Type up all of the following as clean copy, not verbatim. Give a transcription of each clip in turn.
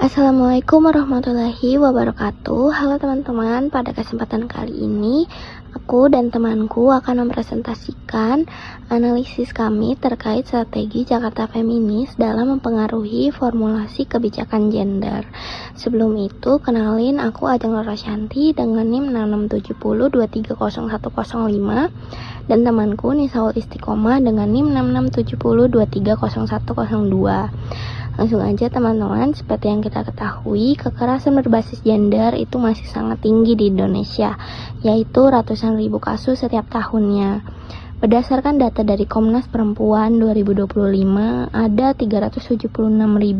Assalamualaikum warahmatullahi wabarakatuh. Halo teman-teman, pada kesempatan kali ini aku dan temanku akan mempresentasikan analisis kami terkait strategi Jakarta Feminis dalam mempengaruhi formulasi kebijakan gender. Sebelum itu, kenalin aku Ajeng Rorasyanti dengan NIM 6670230105 dan temanku Nisaul Istiqomah dengan NIM 6670230102. Langsung aja teman-teman, seperti yang kita ketahui, kekerasan berbasis gender itu masih sangat tinggi di Indonesia, yaitu ratusan ribu kasus setiap tahunnya. Berdasarkan data dari Komnas Perempuan 2025, ada 376.529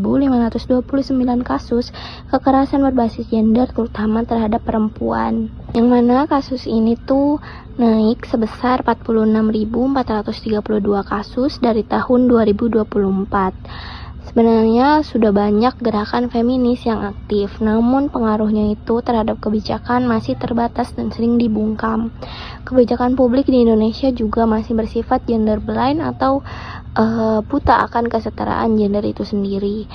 kasus kekerasan berbasis gender terutama terhadap perempuan. Yang mana kasus ini tuh naik sebesar 46.432 kasus dari tahun 2024. Sebenarnya sudah banyak gerakan feminis yang aktif, namun pengaruhnya itu terhadap kebijakan masih terbatas dan sering dibungkam. Kebijakan publik di Indonesia juga masih bersifat gender blind atau buta akan kesetaraan gender itu sendiri.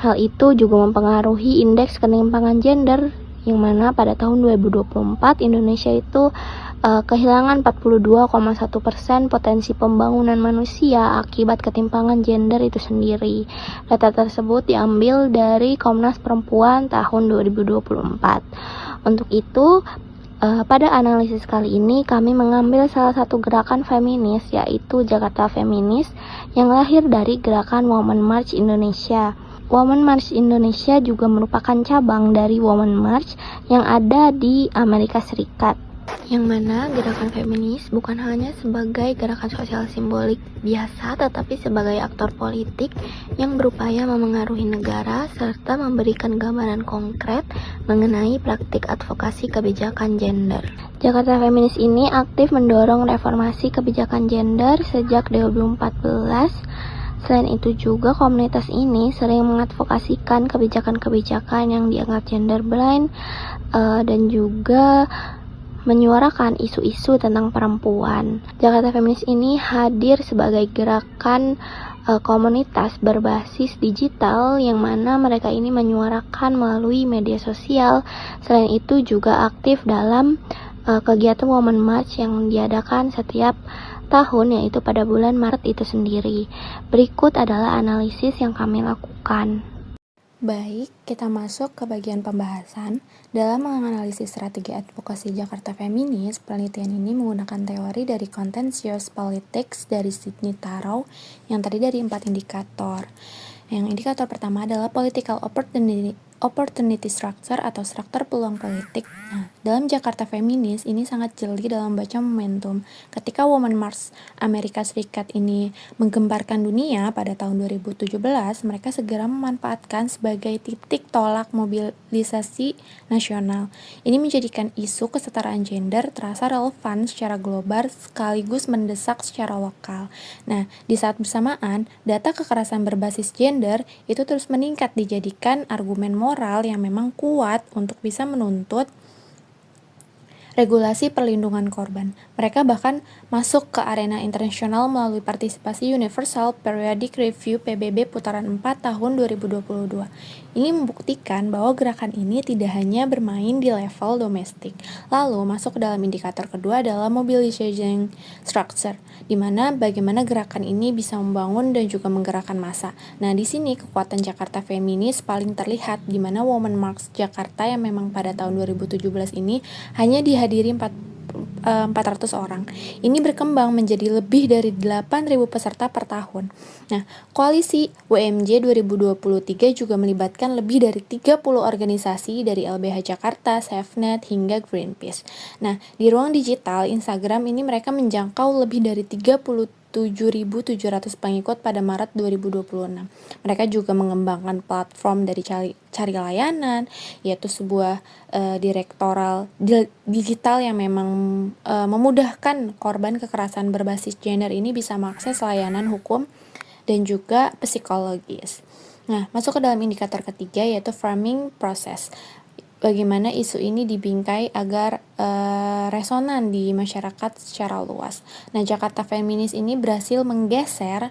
Hal itu juga mempengaruhi indeks ketimpangan gender, yang mana pada tahun 2024 Indonesia itu kehilangan 42,1% potensi pembangunan manusia akibat ketimpangan gender itu sendiri. Data tersebut diambil dari Komnas Perempuan tahun 2024. Untuk itu, pada analisis kali ini kami mengambil salah satu gerakan feminis, yaitu Jakarta Feminis, yang lahir dari gerakan Women March Indonesia. Women March Indonesia juga merupakan cabang dari Women March yang ada di Amerika Serikat. Yang mana gerakan feminis bukan hanya sebagai gerakan sosial simbolik biasa, tetapi sebagai aktor politik yang berupaya memengaruhi negara serta memberikan gambaran konkret mengenai praktik advokasi kebijakan gender. Jakarta Feminis ini aktif mendorong reformasi kebijakan gender sejak 2014. Selain itu juga komunitas ini sering mengadvokasikan kebijakan-kebijakan yang dianggap gender blind dan juga menyuarakan isu-isu tentang perempuan. Jakarta Feminis ini hadir sebagai gerakan komunitas berbasis digital yang mana mereka ini menyuarakan melalui media sosial. Selain itu juga aktif dalam kegiatan Women March yang diadakan setiap tahun, yaitu pada bulan Maret itu sendiri. Berikut adalah analisis yang kami lakukan. Baik, kita masuk ke bagian pembahasan. Dalam menganalisis strategi advokasi Jakarta Feminis, penelitian ini menggunakan teori dari Contentious Politics dari Sidney Tarow yang terdiri dari 4 indikator. Yang indikator pertama adalah Political Opportunity Structure atau struktur peluang politik. Nah, dalam Jakarta Feminis ini sangat jeli dalam baca momentum. Ketika Women March Amerika Serikat ini menggemparkan dunia pada tahun 2017, mereka segera memanfaatkan sebagai titik tolak mobilisasi nasional. Ini menjadikan isu kesetaraan gender terasa relevan secara global sekaligus mendesak secara lokal. Nah, di saat bersamaan, data kekerasan berbasis gender itu terus meningkat dijadikan argumen moral yang memang kuat untuk bisa menuntut regulasi perlindungan korban. Mereka bahkan masuk ke arena internasional melalui partisipasi Universal Periodic Review PBB putaran 4 tahun 2022. Ini membuktikan bahwa gerakan ini tidak hanya bermain di level domestik. Lalu masuk ke dalam indikator kedua adalah mobilization structure, di mana bagaimana gerakan ini bisa membangun dan juga menggerakkan massa. Nah, di sini kekuatan Jakarta Feminis paling terlihat, di mana Women March Jakarta yang memang pada tahun 2017 ini hanya dihadiri 400 orang. Ini berkembang menjadi lebih dari 8.000 peserta per tahun. Nah, koalisi WMJ 2023 juga melibatkan lebih dari 30 organisasi dari LBH Jakarta, SafeNet, hingga Greenpeace. Nah, di ruang digital Instagram ini mereka menjangkau lebih dari 37.700 pengikut pada Maret 2026. Mereka juga mengembangkan platform dari cari layanan, yaitu sebuah direktoral digital yang memang memudahkan korban kekerasan berbasis gender ini bisa mengakses layanan hukum dan juga psikologis. Nah, masuk ke dalam indikator ketiga yaitu framing process. Bagaimana isu ini dibingkai agar resonan di masyarakat secara luas. Nah, Jakarta Feminis ini berhasil menggeser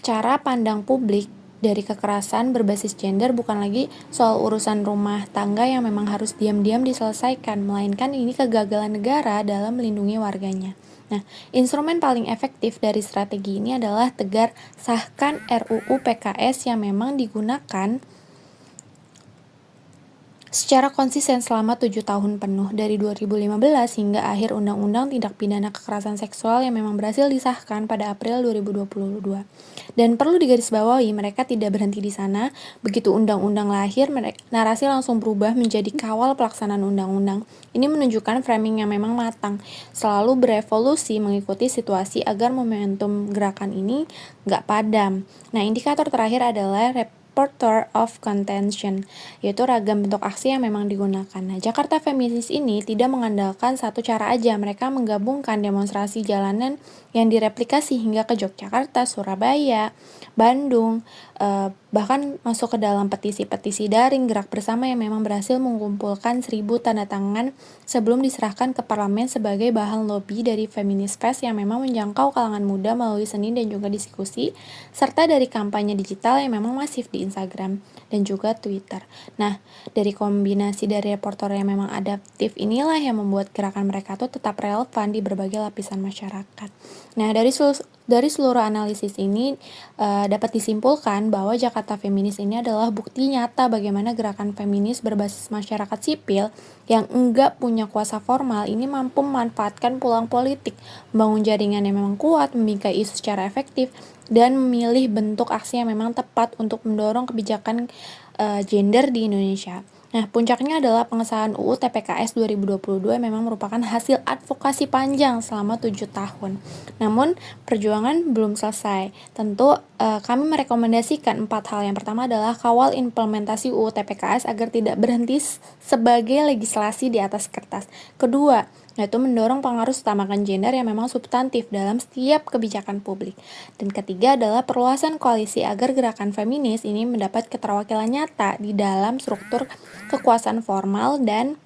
cara pandang publik dari kekerasan berbasis gender bukan lagi soal urusan rumah tangga yang memang harus diam-diam diselesaikan, melainkan ini kegagalan negara dalam melindungi warganya. Nah, instrumen paling efektif dari strategi ini adalah tegar sahkan RUU PKS yang memang digunakan secara konsisten selama 7 tahun penuh, dari 2015 hingga akhir Undang-Undang Tindak Pidana Kekerasan Seksual yang memang berhasil disahkan pada April 2022. Dan perlu digarisbawahi, mereka tidak berhenti di sana. Begitu undang-undang lahir, narasi langsung berubah menjadi kawal pelaksanaan undang-undang. Ini menunjukkan framing yang memang matang, selalu berevolusi mengikuti situasi agar momentum gerakan ini nggak padam. Nah, indikator terakhir adalah Repertoire of Contention, yaitu ragam bentuk aksi yang memang digunakan. Nah, Jakarta Feminis ini tidak mengandalkan satu cara aja, mereka menggabungkan demonstrasi jalanan yang direplikasi hingga ke Yogyakarta, Surabaya, Bandung, bahkan masuk ke dalam petisi-petisi daring gerak bersama yang memang berhasil mengumpulkan 1.000 tanda tangan sebelum diserahkan ke parlemen sebagai bahan lobby dari Feminist Fest yang memang menjangkau kalangan muda melalui seni dan juga diskusi, serta dari kampanye digital yang memang masif di Instagram dan juga Twitter. Nah, dari kombinasi dari reporter yang memang adaptif inilah yang membuat gerakan mereka tuh tetap relevan di berbagai lapisan masyarakat. Nah, dari seluruh analisis ini dapat disimpulkan bahwa Jakarta Feminis ini adalah bukti nyata bagaimana gerakan feminis berbasis masyarakat sipil yang enggak punya kuasa formal ini mampu memanfaatkan peluang politik, membangun jaringan yang memang kuat, membingkai isu secara efektif, dan memilih bentuk aksi yang memang tepat untuk mendorong kebijakan gender di Indonesia. Nah, puncaknya adalah pengesahan UU TPKS 2022 yang memang merupakan hasil advokasi panjang selama 7 tahun. Namun, perjuangan belum selesai. Tentu, kami merekomendasikan 4 hal. Yang pertama adalah kawal implementasi UU TPKS agar tidak berhenti sebagai legislasi di atas kertas. Kedua, yaitu mendorong pengaruh utamakan gender yang memang substantif dalam setiap kebijakan publik. Dan ketiga adalah perluasan koalisi agar gerakan feminis ini mendapat keterwakilan nyata di dalam struktur kekuasaan formal. Dan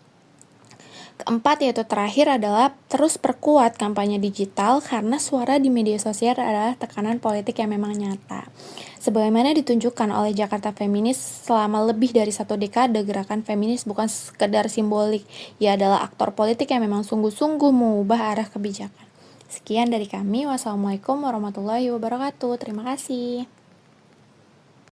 keempat, yaitu terakhir, adalah terus perkuat kampanye digital karena suara di media sosial adalah tekanan politik yang memang nyata. Sebagaimana ditunjukkan oleh Jakarta Feminis selama lebih dari 1 dekade, gerakan feminis bukan sekedar simbolik, ia adalah aktor politik yang memang sungguh-sungguh mengubah arah kebijakan. Sekian dari kami, wassalamualaikum warahmatullahi wabarakatuh. Terima kasih.